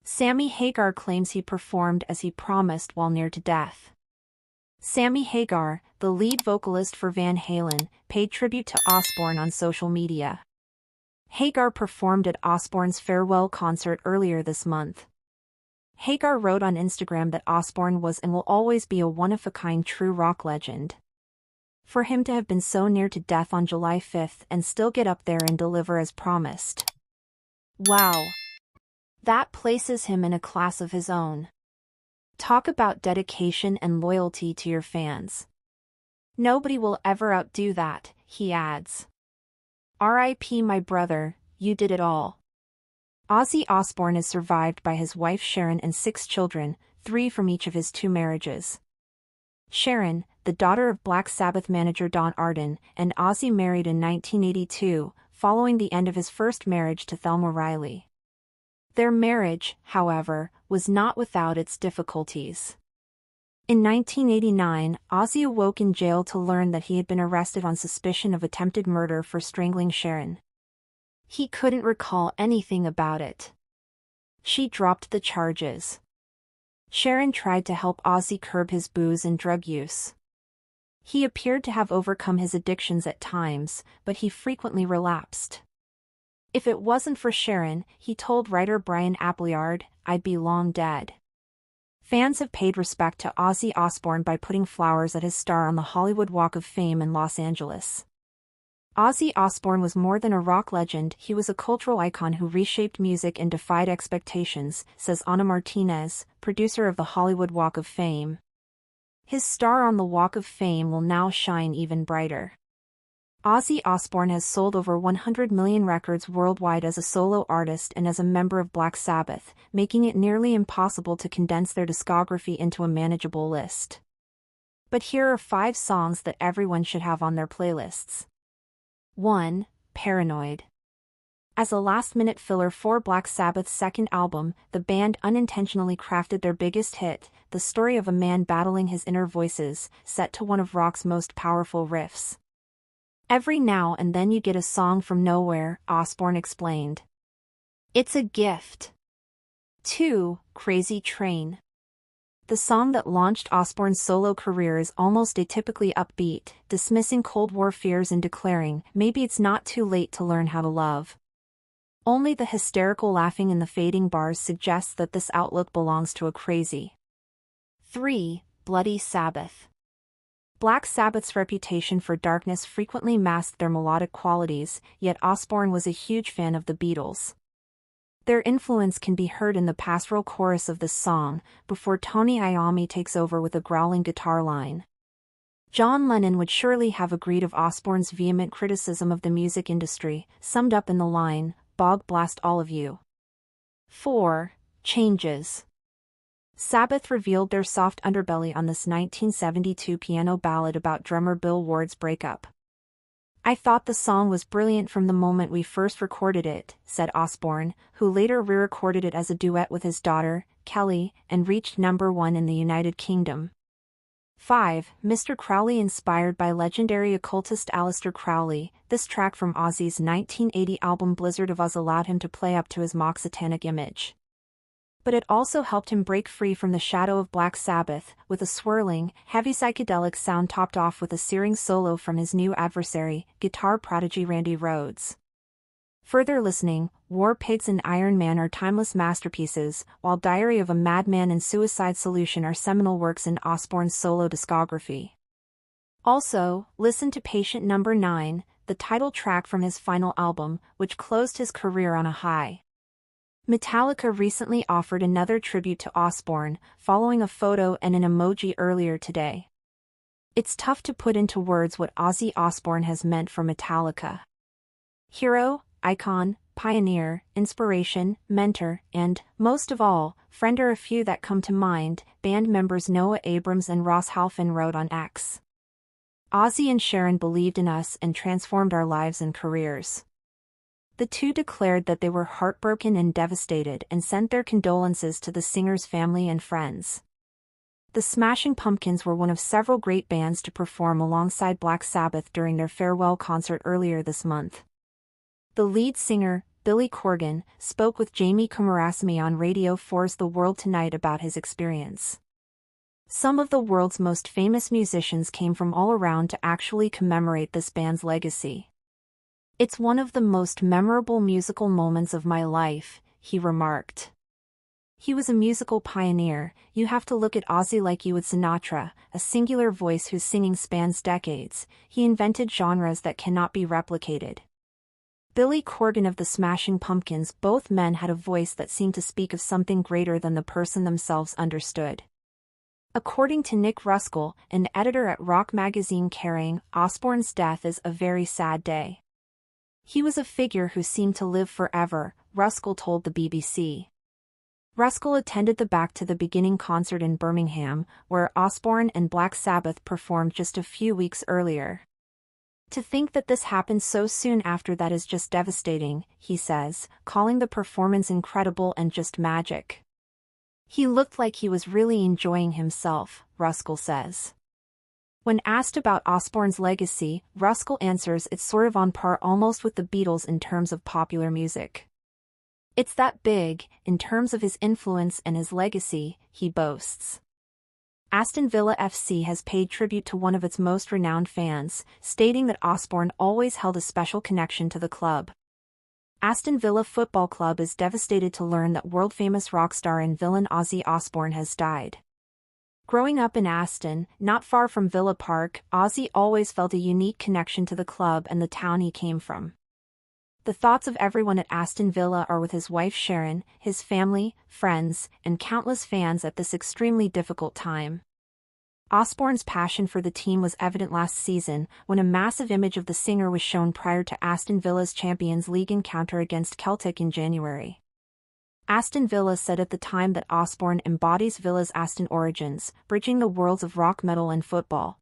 Sammy Hagar claims he performed as he promised while near to death. Sammy Hagar, the lead vocalist for Van Halen, paid tribute to Osbourne on social media. Hagar performed at Osbourne's farewell concert earlier this month. Hagar wrote on Instagram that Osbourne was and will always be a one-of-a-kind true rock legend. For him to have been so near to death on July 5th and still get up there and deliver as promised. Wow! That places him in a class of his own. Talk about dedication and loyalty to your fans. Nobody will ever outdo that, he adds. R.I.P. my brother, you did it all. Ozzy Osbourne is survived by his wife Sharon and 6 children, 3 from each of his 2 marriages. Sharon, the daughter of Black Sabbath manager Don Arden, and Ozzy married in 1982, following the end of his first marriage to Thelma Riley. Their marriage, however, was not without its difficulties. In 1989, Ozzy awoke in jail to learn that he had been arrested on suspicion of attempted murder for strangling Sharon. He couldn't recall anything about it. She dropped the charges. Sharon tried to help Ozzy curb his booze and drug use. He appeared to have overcome his addictions at times, but he frequently relapsed. If it wasn't for Sharon, he told writer Brian Appleyard, I'd be long dead. Fans have paid respect to Ozzy Osbourne by putting flowers at his star on the Hollywood Walk of Fame in Los Angeles. Ozzy Osbourne was more than a rock legend, he was a cultural icon who reshaped music and defied expectations, says Ana Martinez, producer of the Hollywood Walk of Fame. His star on the Walk of Fame will now shine even brighter. Ozzy Osbourne has sold over 100 million records worldwide as a solo artist and as a member of Black Sabbath, making it nearly impossible to condense their discography into a manageable list. But here are 5 songs that everyone should have on their playlists. 1. Paranoid. As a last-minute filler for Black Sabbath's second album, the band unintentionally crafted their biggest hit, the story of a man battling his inner voices, set to one of rock's most powerful riffs. Every now and then you get a song from nowhere, Osbourne explained. It's a gift. 2. Crazy Train. The song that launched Osbourne's solo career is almost atypically upbeat, dismissing Cold War fears and declaring, maybe it's not too late to learn how to love. Only the hysterical laughing in the fading bars suggests that this outlook belongs to a crazy. 3. Bloody Sabbath. Black Sabbath's reputation for darkness frequently masked their melodic qualities, yet Osbourne was a huge fan of the Beatles. Their influence can be heard in the pastoral chorus of this song, before Tony Iommi takes over with a growling guitar line. John Lennon would surely have agreed of Osbourne's vehement criticism of the music industry, summed up in the line, "Bog blast all of you." 4. Changes. Sabbath revealed their soft underbelly on this 1972 piano ballad about drummer Bill Ward's breakup. I thought the song was brilliant from the moment we first recorded it, said Osbourne, who later re-recorded it as a duet with his daughter, Kelly, and reached #1 in the United Kingdom. 5. Mr. Crowley. Inspired by legendary occultist Aleister Crowley, this track from Ozzy's 1980 album Blizzard of Oz allowed him to play up to his mock satanic image. But it also helped him break free from the shadow of Black Sabbath, with a swirling, heavy psychedelic sound topped off with a searing solo from his new adversary, guitar prodigy Randy Rhoads. Further listening, War Pigs and Iron Man are timeless masterpieces, while Diary of a Madman and Suicide Solution are seminal works in Osbourne's solo discography. Also, listen to Patient Number 9, the title track from his final album, which closed his career on a high. Metallica recently offered another tribute to Osbourne, following a photo and an emoji earlier today. It's tough to put into words what Ozzy Osbourne has meant for Metallica. Hero, icon, pioneer, inspiration, mentor, and, most of all, friend are a few that come to mind, band members Noah Abrams and Ross Halfin wrote on X. Ozzy and Sharon believed in us and transformed our lives and careers. The two declared that they were heartbroken and devastated and sent their condolences to the singer's family and friends. The Smashing Pumpkins were one of several great bands to perform alongside Black Sabbath during their farewell concert earlier this month. The lead singer, Billy Corgan, spoke with Jamie Camarassamy on Radio 4's The World Tonight about his experience. Some of the world's most famous musicians came from all around to actually commemorate this band's legacy. "It's one of the most memorable musical moments of my life," he remarked. He was a musical pioneer. "You have to look at Ozzy like you would Sinatra, a singular voice whose singing spans decades. He invented genres that cannot be replicated." Billy Corgan of the Smashing Pumpkins. Both men had a voice that seemed to speak of something greater than the person themselves understood. According to Nick Ruskell, an editor at rock magazine Kerrang, Osbourne's death is a very sad day. "He was a figure who seemed to live forever," Ruskell told the BBC. Ruskell attended the Back to the Beginning concert in Birmingham, where Osbourne and Black Sabbath performed just a few weeks earlier. "To think that this happened so soon after that is just devastating," he says, calling the performance incredible and just magic. "He looked like he was really enjoying himself," Ruskell says. When asked about Osbourne's legacy, Ruskell answers it's sort of on par almost with the Beatles in terms of popular music. "It's that big, in terms of his influence and his legacy," he boasts. Aston Villa FC has paid tribute to one of its most renowned fans, stating that Osbourne always held a special connection to the club. Aston Villa Football Club is devastated to learn that world-famous rock star and villain Ozzy Osbourne has died. Growing up in Aston, not far from Villa Park, Ozzy always felt a unique connection to the club and the town he came from. "The thoughts of everyone at Aston Villa are with his wife Sharon, his family, friends, and countless fans at this extremely difficult time." Osbourne's passion for the team was evident last season, when a massive image of the singer was shown prior to Aston Villa's Champions League encounter against Celtic in January. Aston Villa said at the time that Osbourne embodies Villa's Aston origins, bridging the worlds of rock, metal and football.